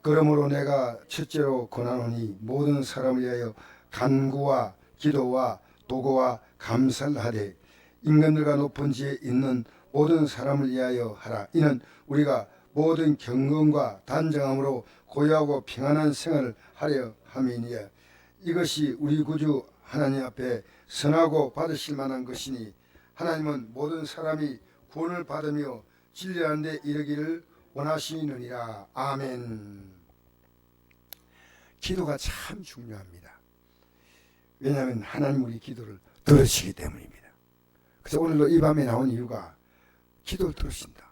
그러므로 내가 첫째로 권하노니 모든 사람을 위하여 간구와 기도와 도구와 감사를 하되 인간들과 높은 지에 있는 모든 사람을 위하여 하라. 이는 우리가 모든 경건과 단정함으로 고요하고 평안한 생활을 하려 함이니라. 이것이 우리 구주 하나님 앞에 선하고 받으실 만한 것이니 하나님은 모든 사람이 구원을 받으며 진리하는 데 이르기를 원하시느니라. 아멘. 기도가 참 중요합니다. 왜냐하면 하나님 우리 기도를 들으시기 때문입니다. 그래서 오늘도 이 밤에 나온 이유가 기도를 들으신다.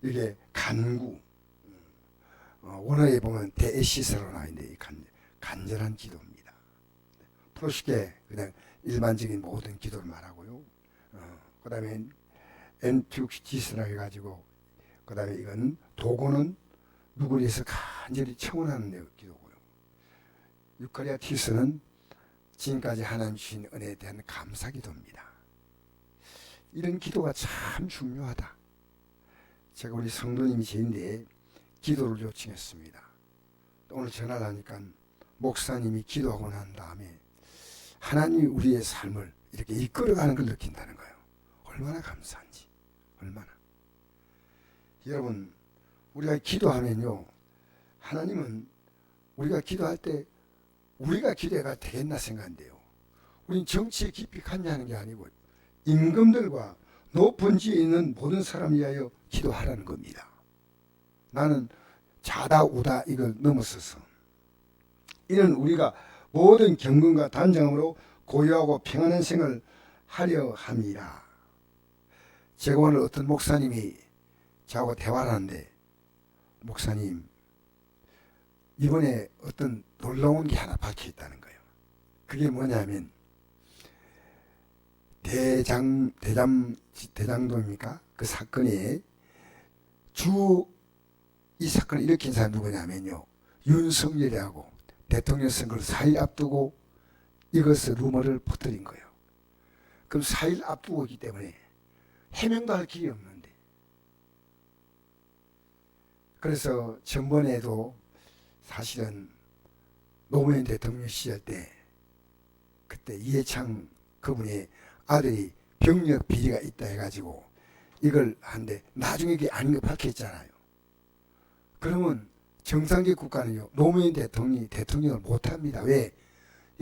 이게 간구, 원어에 보면 데에시스로 나와 있는데 간절한 기도입니다. 프로쉽게 그냥 일반적인 모든 기도를 말하고요. 그 다음에 엔투지스라 해가지고 그 다음에 이건 도구는 누구를 위해서 간절히 청원하는 기도고요. 유카리아티스는 지금까지 하나님 주신 은혜에 대한 감사기도입니다. 이런 기도가 참 중요하다. 제가 우리 성도님이 제인데 기도를 요청했습니다. 오늘 전화를 하니까 목사님이 기도하고 난 다음에 하나님이 우리의 삶을 이렇게 이끌어가는 걸 느낀다는 거예요. 얼마나 감사한지. 얼마나. 여러분, 우리가 기도하면요, 하나님은 우리가 기도할 때 우리가 기대가 되겠나 생각한대요. 우린 정치에 깊이 갔냐는 게 아니고 임금들과 높은 지에 있는 모든 사람 위하여 기도하라는 겁니다. 나는 자다 우다 이걸 넘어서서 이는 우리가 모든 경건과 단정함으로 고요하고 평안한 생활을 하려 함이라. 제가 오늘 어떤 목사님이 저하고 대화를 하는데, 목사님 이번에 어떤 놀라운 게 하나 박혀 있다는 거예요. 그게 뭐냐면 대장동입니까? 그 사건에 이 사건을 일으킨 사람이 누구냐면요, 윤석열이하고 대통령 선거를 4일 앞두고 이것을 루머를 퍼뜨린 거예요. 그럼 4일 앞두고 있기 때문에 해명도 할 길이 없는데, 그래서 전번에도 사실은 노무현 대통령 시절 때 그때 이해창 그분의 아들이 병력 비리가 있다 해가지고 이걸 한데 나중에 그게 아닌 거 밝혔잖아요. 그러면 정상적 국가는요, 노무현 대통령이 대통령을 못합니다. 왜?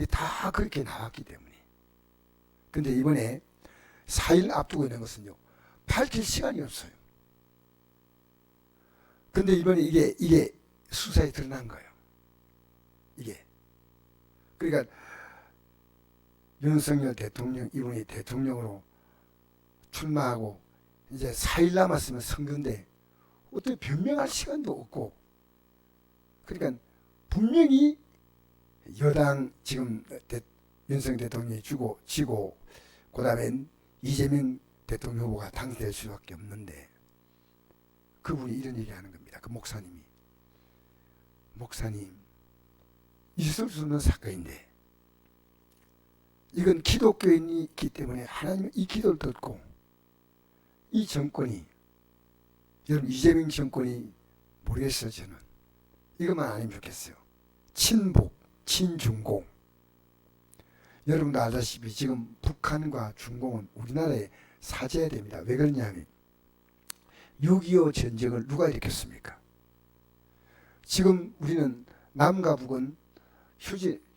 다 그렇게 나왔기 때문에. 근데 이번에 4일 앞두고 있는 것은요, 밝힐 시간이 없어요. 근데 이번에 이게 수사에 드러난 거예요. 이게. 그러니까 윤석열 대통령, 이분이 대통령으로 출마하고 이제 4일 남았으면 선거인데 어떻게 변명할 시간도 없고, 그러니까 분명히 여당 지금 윤석열 대통령이 지고 그 다음엔 이재명 대통령 후보가 당선될 수밖에 없는데, 그분이 이런 얘기하는 겁니다. 그 목사님 있을 수 없는 사건인데 이건 기독교인이 있기 때문에 하나님은 이 기도를 듣고 이 정권이, 여러분 이재명 정권이 모르겠어요. 저는 이것만 아니면 좋겠어요. 친북, 친중공. 여러분도 알다시피 지금 북한과 중공은 우리나라에 사죄해야 됩니다. 왜 그러냐면 6.25 전쟁을 누가 일으켰습니까? 지금 우리는 남과 북은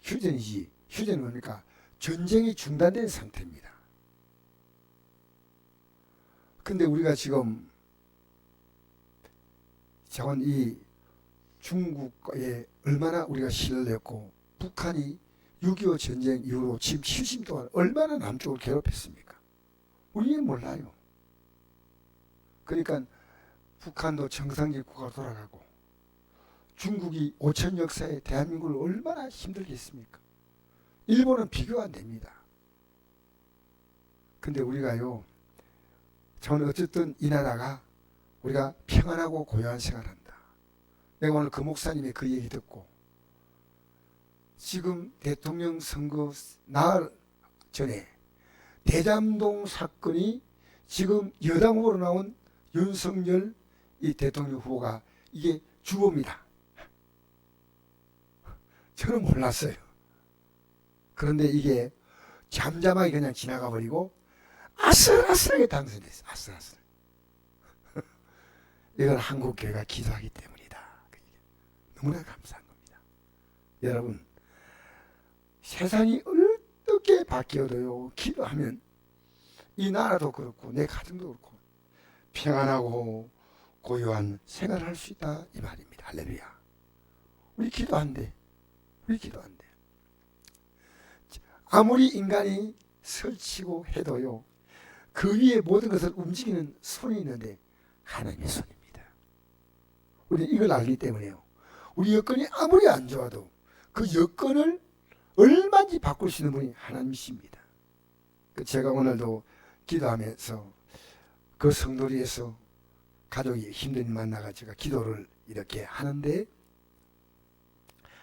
휴전이지. 휴전은 뭡니까? 전쟁이 중단된 상태입니다. 근데 우리가 지금 이 중국에 얼마나 우리가 신뢰를 했고, 북한이 6.25 전쟁 이후로 지금 70년 동안 얼마나 남쪽을 괴롭혔습니까? 우리는 몰라요. 그러니까 북한도 정상적 국가로 돌아가고 중국이 5천 역사에 대한민국을 얼마나 힘들게 했습니까? 일본은 비교가 안 됩니다. 근데 우리가요, 저는 어쨌든 이 나라가 우리가 평안하고 고요한 생활한다. 내가 오늘 그 목사님의 그 얘기 듣고 지금 대통령 선거 나흘 전에 대장동 사건이 지금 여당 후보로 나온 윤석열 이 대통령 후보가 이게 주범이다. 저는 몰랐어요. 그런데 이게 잠잠하게 그냥 지나가 버리고 아슬아슬하게 당선됐어요. 아슬아슬. 이건 한국 교회가 기도하기 때문이다. 너무나 감사한 겁니다. 여러분, 세상이 어떻게 바뀌어도요, 기도하면 이 나라도 그렇고 내 가정도 그렇고 평안하고 고요한 생활을 할 수 있다 이 말입니다. 할렐루야. 우리 기도한대. 우리 기도한대. 아무리 인간이 설치고 해도요, 그 위에 모든 것을 움직이는 손이 있는데 하나님의 손입니다. 우리 이걸 알기 때문에요, 우리 여건이 아무리 안 좋아도 그 여건을 얼마든지 바꿀 수 있는 분이 하나님이십니다. 제가 오늘도 기도하면서 그 성도리에서 가족이 힘든 일 만나가지고 기도를 이렇게 하는데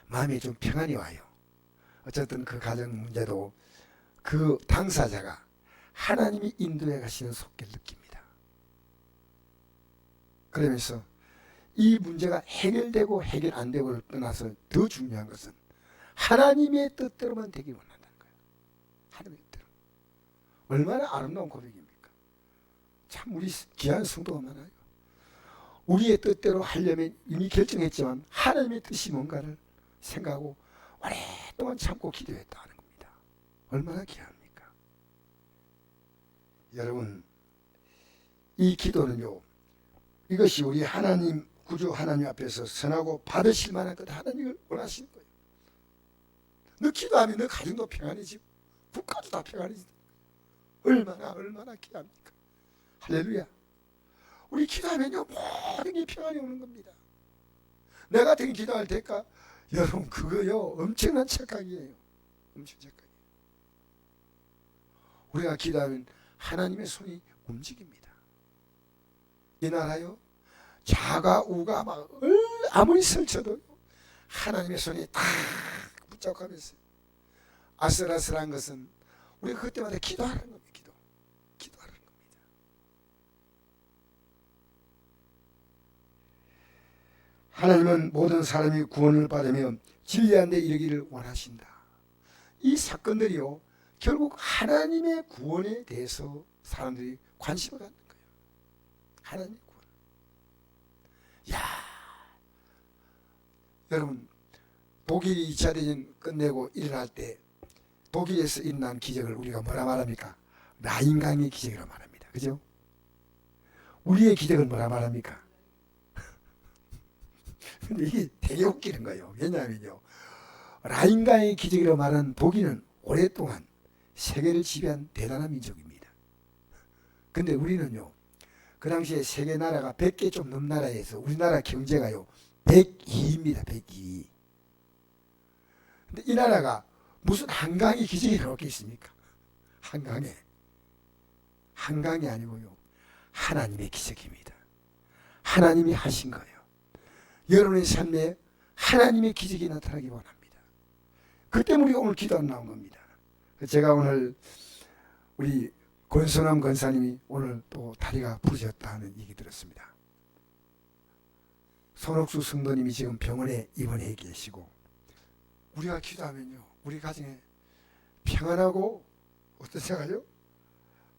마음에 좀 평안이 와요. 어쨌든 그 가정 문제도 그 당사자가 하나님이 인도해 가시는 속기를 느낍니다. 그러면서 이 문제가 해결되고 해결 안 되고를 떠나서 더 중요한 것은 하나님의 뜻대로만 되기 원한다는 거예요. 하나님의 뜻대로. 얼마나 아름다운 고백입니까? 참 우리 귀한 성도가 많아요. 우리의 뜻대로 하려면 이미 결정했지만 하나님의 뜻이 뭔가를 생각하고 오랫동안 참고 기도했다 하는 겁니다. 얼마나 귀합니까? 여러분, 이 기도는요, 이것이 우리 하나님, 구주 하나님 앞에서 선하고 받으실 만한 것 하나님을 원하시는 거예요. 너 기도하면 너 가정도 평안해지고 국가도 다 평안해지고 얼마나 귀합니까? 할렐루야. 우리 기도하면요, 모든 게 평안이 오는 겁니다. 내가 같은 기도할 때까 여러분, 그거요 엄청난 착각이에요. 엄청 착각이에요. 우리가 기도하면 하나님의 손이 움직입니다. 이 나라요, 자가 우가 막 아무리 설쳐도 하나님의 손이 딱 붙잡고 아슬아슬한 것은 우리가 그때마다 기도하는 겁니다. 기도하는 겁니다. 하나님은 모든 사람이 구원을 받으며 진리한 데 이르기를 원하신다. 이 사건들이요, 결국 하나님의 구원에 대해서 사람들이 관심을 갖는 거예요. 하나님의 구원. 야, 여러분, 독일이 2차 대전 끝내고 일어날 때 독일에서 일어난 기적을 우리가 뭐라 말합니까? 라인강의 기적이라고 말합니다. 그죠? 우리의 기적은 뭐라 말합니까? 근데 이게 되게 웃기는 거예요. 왜냐하면요, 라인강의 기적이라고 말하는 독일은 오랫동안 세계를 지배한 대단한 민족입니다. 근데 우리는요, 그 당시에 세계 나라가 100개 좀 넘는 나라에서 우리나라 경제가요 102입니다. 102. 근데 이 나라가 무슨 한강의 기적이 나오겠습니까? 한강이 아니고요, 하나님의 기적입니다. 하나님이 하신 거예요. 여러분의 삶에 하나님의 기적이 나타나기 원합니다. 그 때문에 우리가 오늘 기도 안 나온 겁니다. 제가 오늘 우리 권선남 권사님이 오늘 또 다리가 부러졌다는 얘기 들었습니다. 손옥수 성도님이 지금 병원에 입원해 계시고, 우리가 기도하면요, 우리 가정에 평안하고 어떤 생활요?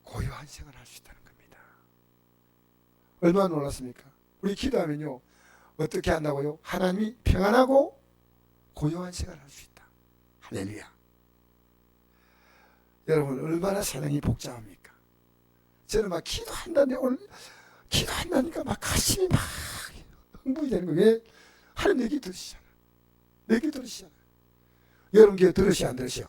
고요한 생활을 할 수 있다는 겁니다. 얼마나 놀랐습니까? 우리 기도하면요, 어떻게 한다고요? 하나님이 평안하고 고요한 생활을 할 수 있다. 할렐루야. 여러분, 얼마나 세상이 복잡합니까? 저는 막 기도한다는데 오늘 기도한다니까 막 가슴이 막 흥분이 되는 거예요. 왜? 하나님 내 귀 들으시잖아. 내 귀 들으시잖아. 여러분 귀 들으시 안 들으시요?